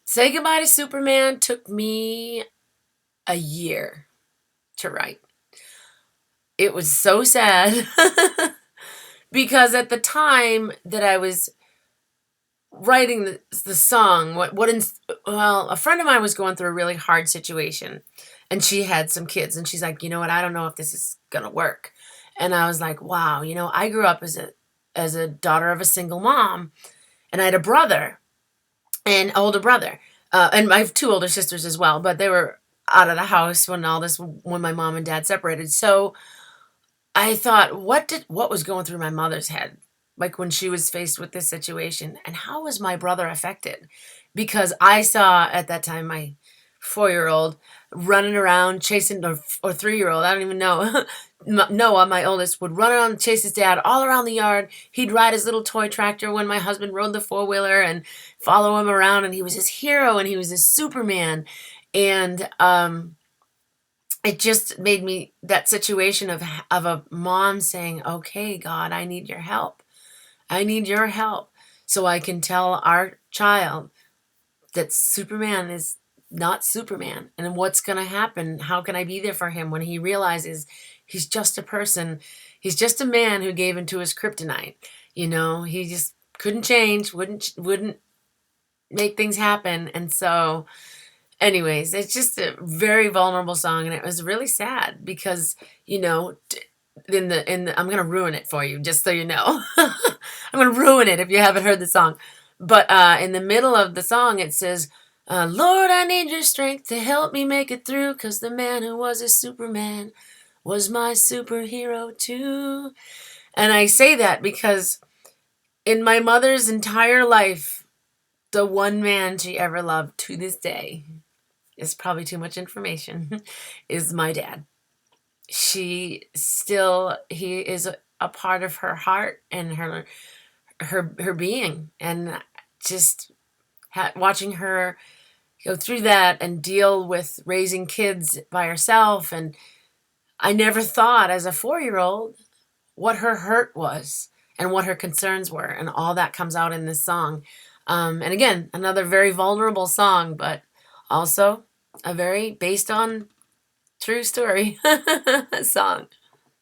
Say Goodbye to Superman took me a year to write. It was so sad because at the time that I was writing the song, well, a friend of mine was going through a really hard situation, and she had some kids, and she's like, you know what, I don't know if this is gonna work. And I was like, wow, I grew up as a daughter of a single mom, and I had a brother, an older brother, and I have two older sisters as well, but they were out of the house when my mom and dad separated. So I thought, what was going through my mother's head, like when she was faced with this situation, and how was my brother affected? Because I saw at that time my 4-year-old running around chasing, or 3-year-old, I don't even know. Noah, my oldest, would run around and chase his dad all around the yard. He'd ride his little toy tractor when my husband rode the four-wheeler and follow him around, and he was his hero and he was his Superman. And it just made me that situation of a mom saying, "Okay, God, I need your help. I need your help so I can tell our child that Superman is not Superman, and what's going to happen. How can I be there for him when he realizes he's just a person? He's just a man who gave into his kryptonite. He just couldn't change, wouldn't make things happen." And so anyways, it's just a very vulnerable song, and it was really sad because, I'm gonna ruin it for you, just so you know. I'm gonna ruin it if you haven't heard the song. But in the middle of the song, it says, "Lord, I need your strength to help me make it through, 'cause the man who was a Superman was my superhero too." And I say that because in my mother's entire life, the one man she ever loved to this day, is probably too much information, is my dad. He is a part of her heart and her being, and just watching her go through that and deal with raising kids by herself. And I never thought as a 4-year-old what her hurt was and what her concerns were, and all that comes out in this song. And again, another very vulnerable song, but also a very based on true story song.